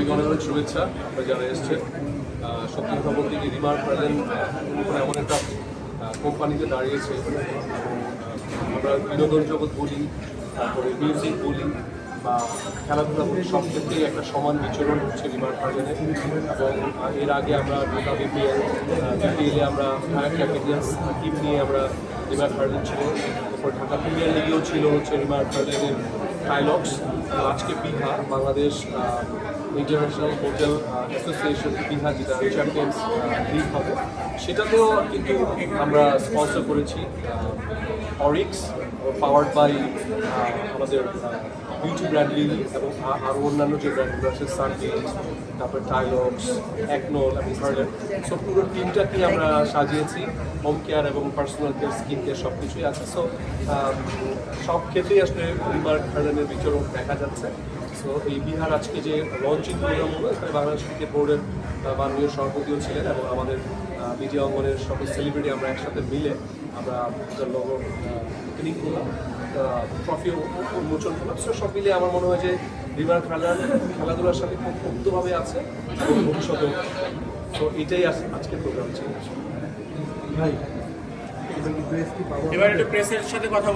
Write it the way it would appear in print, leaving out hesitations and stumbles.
সবাইকে অনেক অনেক শুভেচ্ছা। আমরা যারা এসছেন, সত্যি কথা বলতে কি রিমার ফার্লেন এমন একটা কোম্পানিতে দাঁড়িয়েছে এবং আমরা বিনোদন জগৎ বলি, তারপরে মিউজিক বলি বা খেলাধুলা বলি, সব ক্ষেত্রেই একটা সমান বিচরণ হচ্ছে রিমার ফার্লেনের। এবং এর আগে আমরা ঢাকা বিপিএলে আমরা ঢাকা ক্যাপিটালস টিম নিয়ে আমরা রিমার ফার্লেন ছিল, তারপর ঢাকা প্রিমিয়ার লিগেও ছিল হচ্ছে রিমার ফার্লেনের টাইলক্স। আজকে বিহা বাংলাদেশ ইন্টারন্যাশনাল হোটেল অ্যাসোসিয়েশন বিহা যেটা চ্যাম্পিয়ন্স লিগ হবে, সেটাতেও কিন্তু আমরা স্পন্সর করেছি অরিক্স, পাওয়ার্ড বাই আমাদের বিউটি ব্র্যান্ড লিলি এবং আরও অন্যান্য যে ব্র্যান্ডগুলো আছে সানবিট, তারপরে টাইলক্স, অ্যাকনোল এবং ফার্লেন। সো পুরো টিমটাকে আমরা সাজিয়েছি, হোম কেয়ার এবং পার্সোনাল কেয়ার, স্কিন কেয়ার সব কিছুই আছে। সো সব ক্ষেত্রেই আসলে রিমার ফার্লেনের বিচরণ দেখা যাচ্ছে। সো এই বিহার আজকে যে লঞ্চিং প্রোগ্রাম হলো, এখানে বাংলাদেশ ক্রিকেট বোর্ডের মাননীয় সভাপতিও ছিলেন এবং আমাদের মিডিয়া অঙ্গনের সকল সেলিব্রিটি আমরা একসাথে মিলে আমরা লোগো ওপেনিং করলাম, ট্রফিও উন্মোচন করলাম। সো সব মিলিয়ে আমার মনে হয় যে রিমার খেলাধুলার সাথে খুব মুক্তভাবে আছে এবং ভবিষ্যতেও। তো এটাই আজকের প্রোগ্রাম ছিল। এবার একটু প্রেসের সাথে কথা